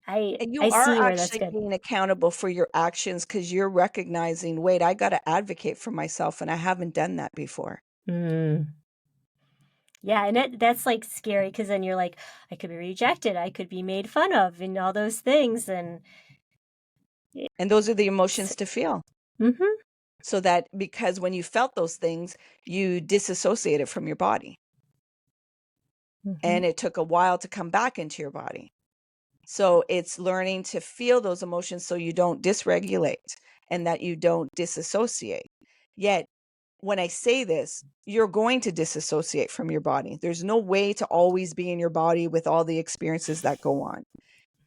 Speaker 2: And you
Speaker 1: I
Speaker 2: are
Speaker 1: see where that's
Speaker 2: actually
Speaker 1: good.
Speaker 2: being accountable for your actions because you're recognizing, wait, I got to advocate for myself, and I haven't done that before.
Speaker 1: Mm. Yeah, and that's like scary because then you're like, I could be rejected, I could be made fun of, and all those things, and
Speaker 2: And those are the
Speaker 1: it's,
Speaker 2: emotions to feel.
Speaker 1: mm-hmm,
Speaker 2: So that because when you felt those things, you disassociated from your body.
Speaker 1: mm-hmm,
Speaker 2: And it took a while to come back into your body. So it's learning to feel those emotions so you don't dysregulate and that you don't disassociate. Yet, when I say this, you're going to disassociate from your body. There's no way to always be in your body with all the experiences that go on.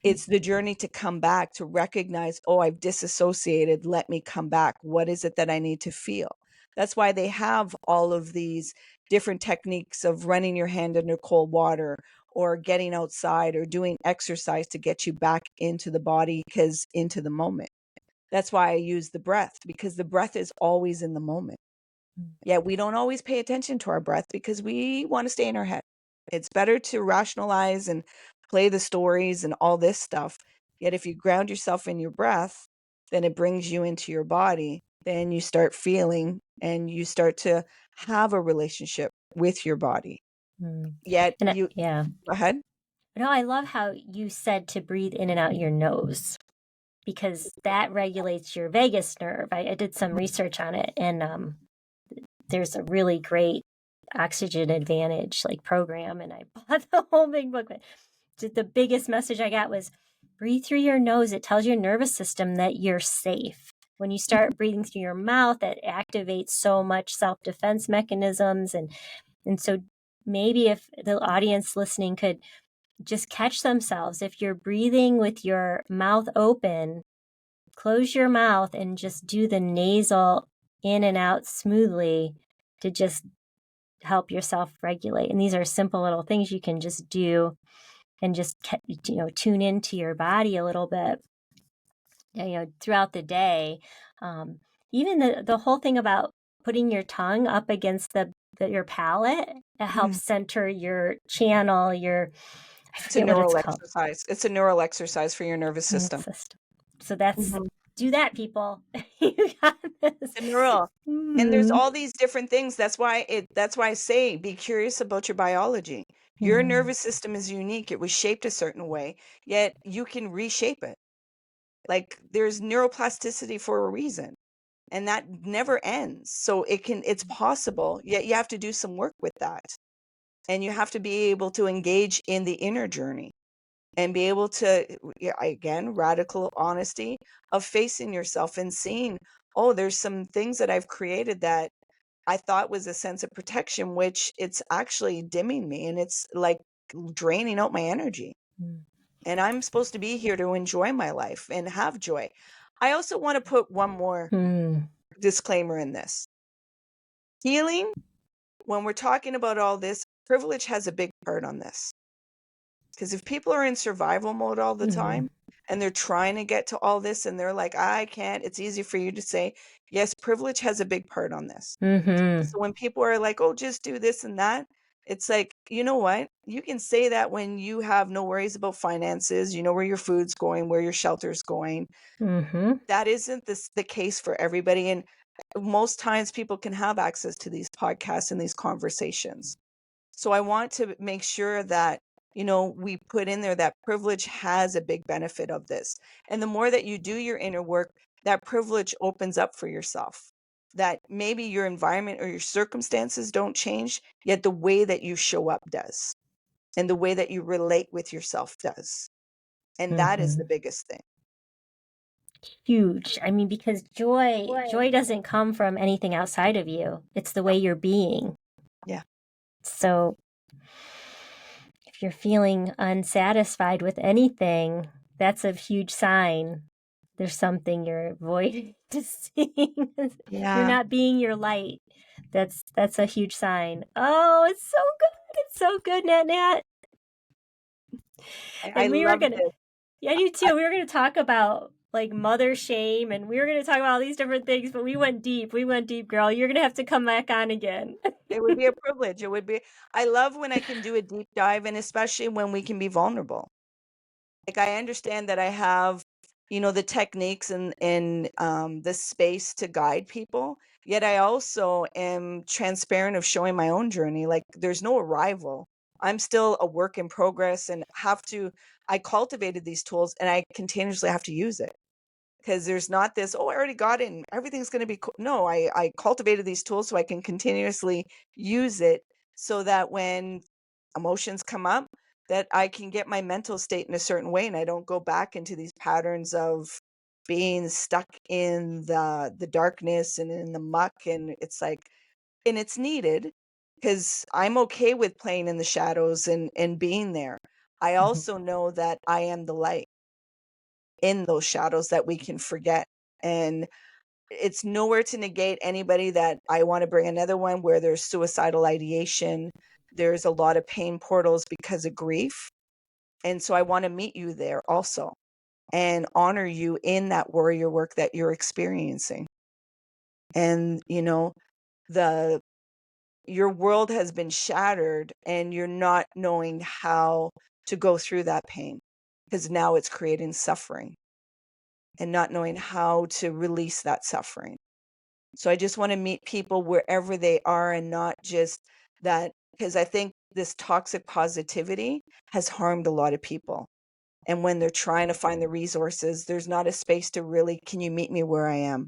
Speaker 2: It's the journey to come back, to recognize, oh, I've disassociated. Let me come back. What is it that I need to feel? That's why they have all of these different techniques of running your hand under cold water or getting outside or doing exercise to get you back into the body, because into the moment. That's why I use the breath, because the breath is always in the moment. Yeah, we don't always pay attention to our breath because we want to stay in our head. It's better to rationalize and play the stories and all this stuff. Yet if you ground yourself in your breath, then it brings you into your body. Then you start feeling and you start to have a relationship with your body.
Speaker 1: mm.
Speaker 2: Yet
Speaker 1: And
Speaker 2: you
Speaker 1: yeah,
Speaker 2: go ahead.
Speaker 1: no, I love how you said to breathe in and out your nose because that regulates your vagus nerve. I did some research on it, and there's a really great oxygen advantage like program, and I bought the whole big book. But the biggest message I got was breathe through your nose. It tells your nervous system that you're safe. When you start breathing through your mouth, that activates so much self-defense mechanisms, and so maybe if the audience listening could just catch themselves, if you're breathing with your mouth open, close your mouth and just do the nasal in and out smoothly to just help yourself regulate. And these are simple little things you can just do and just tune into your body a little bit, throughout the day. Um, Even the whole thing about putting your tongue up against your palate, it
Speaker 2: Mhm.
Speaker 1: helps center your channel, I
Speaker 2: It's a
Speaker 1: forget what it's
Speaker 2: neural
Speaker 1: called.
Speaker 2: exercise. It's a neural exercise for your nervous
Speaker 1: Nervous
Speaker 2: system.
Speaker 1: system. So that's
Speaker 2: Mhm.
Speaker 1: do that, people. You got this.
Speaker 2: The neural. And there's
Speaker 1: Mm-hmm.
Speaker 2: all these different things. That's why I say be curious about your biology. Your
Speaker 1: Mm-hmm.
Speaker 2: nervous system is unique. It was shaped a certain way, yet you can reshape it. Like there's neuroplasticity for a reason, and that never ends. So it's possible, yet you have to do some work with that. And you have to be able to engage in the inner journey and be able to, yeah, again, radical honesty of facing yourself and seeing, oh, there's some things that I've created that I thought was a sense of protection, which it's actually dimming me and it's like draining out my energy. And I'm supposed to be here to enjoy my life and have joy. I also want to put one more
Speaker 1: Mm-hmm.
Speaker 2: disclaimer in this. Healing, when we're talking about all this, privilege has a big part on this. Because if people are in survival mode all the
Speaker 1: Mm-hmm.
Speaker 2: time and they're trying to get to all this and they're like, I can't, it's easy for you to say, yes, privilege has a big part on this.
Speaker 1: Mm-hmm.
Speaker 2: So when people are like, oh, just do this and that, it's like, you know what? You can say that when you have no worries about finances, you know where your food's going, where your shelter's going.
Speaker 1: Mm-hmm.
Speaker 2: That isn't the case for everybody. And most times people can have access to these podcasts and these conversations. So I want to make sure that, we put in there that privilege has a big benefit of this. And the more that you do your inner work, that privilege opens up for yourself. That maybe your environment or your circumstances don't change, yet the way that you show up does. And the way that you relate with yourself does. And that is
Speaker 1: Mm-hmm.
Speaker 2: the biggest thing.
Speaker 1: Huge. I mean, because joy doesn't come from anything outside of you. It's the way
Speaker 2: No.
Speaker 1: you're being.
Speaker 2: Yeah.
Speaker 1: So if you're feeling unsatisfied with anything, that's a huge sign there's something you're avoiding to seeing. You're
Speaker 2: Yeah.
Speaker 1: not being your light. That's a huge sign. Oh, it's so good. It's so good, NatNat.
Speaker 2: I
Speaker 1: And we were
Speaker 2: love
Speaker 1: gonna,
Speaker 2: this.
Speaker 1: yeah, you too. We were gonna talk about like mother shame, and we were gonna talk about all these different things, but we went deep. We went deep, girl. You're gonna have to come back on again.
Speaker 2: It would be a privilege. It would be, I love when I can do a deep dive, and especially when we can be vulnerable. Like, I understand that I have, the techniques and the space to guide people. Yet I also am transparent of showing my own journey. Like, there's no arrival. I'm still a work in progress and I cultivated these tools and I continuously have to use it. Because there's not this, oh, I already got it and everything's going to be cool. No, I cultivated these tools so I can continuously use it so that when emotions come up, that I can get my mental state in a certain way and I don't go back into these patterns of being stuck in the darkness and in the muck. And it's like, and it's needed because I'm okay with playing in the shadows and being there. I also know that I am the light in those shadows that we can forget. And it's nowhere to negate anybody that I want to bring another one where there's suicidal ideation. There's a lot of pain portals because of grief. And so I want to meet you there also and honor you in that warrior work that you're experiencing. And, the your world has been shattered and you're not knowing how to go through that pain because now it's creating suffering and not knowing how to release that suffering. So I just want to meet people wherever they are and not just that, because I think this toxic positivity has harmed a lot of people. And when they're trying to find the resources, there's not a space to really, can you meet me where I am?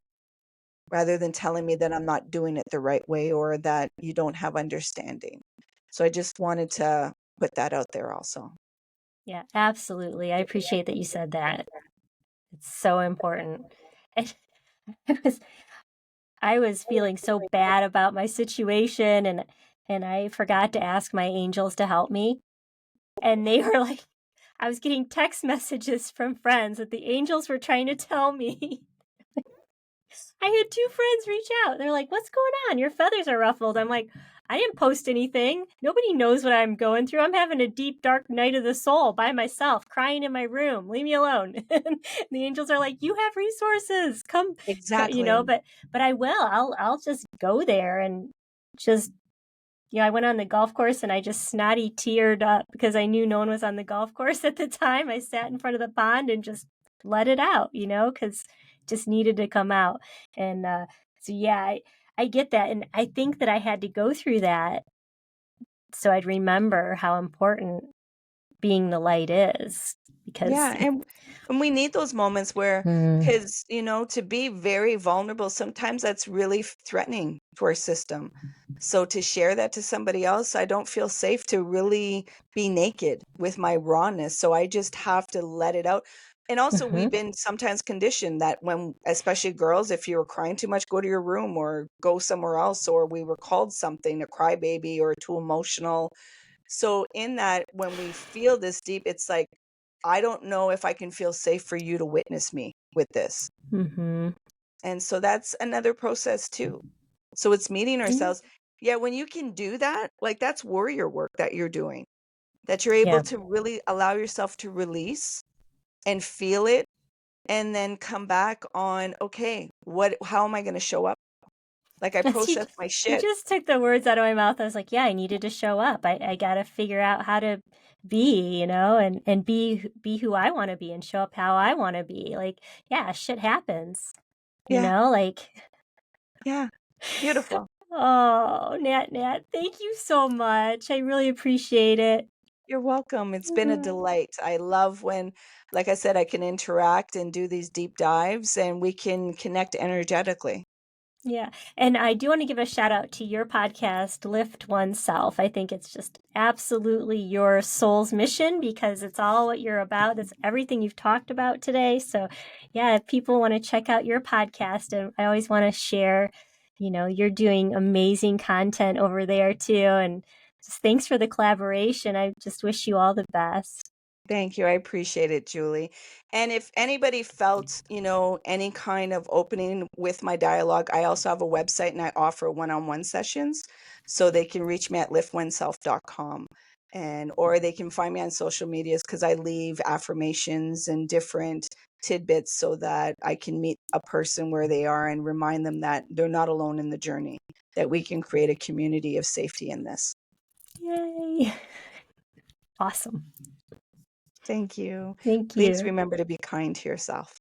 Speaker 2: Rather than telling me that I'm not doing it the right way or that you don't have understanding. So I just wanted to put that out there also.
Speaker 1: Yeah, absolutely. I appreciate that you said that. It's so important. And I was I was feeling so bad about my situation, and I forgot to ask my angels to help me. And they were like, I was getting text messages from friends that the angels were trying to tell me. I had two friends reach out. They're like, "What's going on? Your feathers are ruffled." I'm like, "I didn't post anything. Nobody knows what I'm going through. I'm having a deep, dark night of the soul by myself, crying in my room. Leave me alone." And the angels are like, "You have resources. Come,
Speaker 2: Exactly.
Speaker 1: but I will. I'll just go there and just I went on the golf course and I just snotty teared up because I knew no one was on the golf course at the time. I sat in front of the pond and just let it out, because just needed to come out. And so, yeah, I get that. And I think that I had to go through that so I'd remember how important being the light is because
Speaker 2: Yeah, and we need those moments where,
Speaker 1: Mm,
Speaker 2: because to be very vulnerable, sometimes that's really threatening to our system. So to share that to somebody else, I don't feel safe to really be naked with my rawness. So I just have to let it out. And also, we've
Speaker 1: mhm,
Speaker 2: been sometimes conditioned that when, especially girls, if you were crying too much, go to your room or go somewhere else, or we were called something, a crybaby or too emotional. So in that, when we feel this deep, it's like, I don't know if I can feel safe for you to witness me with this.
Speaker 1: mhm.
Speaker 2: And so that's another process too. So it's meeting
Speaker 1: Mm,
Speaker 2: ourselves. Yeah, when you can do that, like, that's warrior work that you're doing, that you're able
Speaker 1: yeah.
Speaker 2: to really allow yourself to release and feel it and then come back on, okay, how am I going to show up? Like, I
Speaker 1: Yes,
Speaker 2: process my
Speaker 1: you
Speaker 2: shit.
Speaker 1: just took the words out of my mouth. I was like, yeah, I needed to show up. I got to figure out how to be, and be who I want to be and show up how I want to be. Like, yeah, shit happens,
Speaker 2: Yeah,
Speaker 1: like.
Speaker 2: yeah. Beautiful.
Speaker 1: Oh, Nat, thank you so much. I really appreciate it.
Speaker 2: You're welcome. It's been a
Speaker 1: Mhm.
Speaker 2: delight. I love when, like I said, I can interact and do these deep dives and we can connect energetically.
Speaker 1: Yeah. And I do want to give a shout out to your podcast, Lift Oneself. I think it's just absolutely your soul's mission because it's all what you're about. That's everything you've talked about today. So, yeah, if people want to check out your podcast, and I always want to share, you're doing amazing content over there too. And just thanks for the collaboration. I just wish you all the best.
Speaker 2: Thank you. I appreciate it, Julie. And if anybody felt, any kind of opening with my dialogue, I also have a website and I offer one-on-one sessions. So they can reach me at liftoneself.com, or they can find me on social medias because I leave affirmations and different tidbits so that I can meet a person where they are and remind them that they're not alone in the journey, that we can create a community of safety in this.
Speaker 1: Yay. Awesome.
Speaker 2: Thank you.
Speaker 1: Thank
Speaker 2: Please
Speaker 1: you.
Speaker 2: remember to be kind to yourself.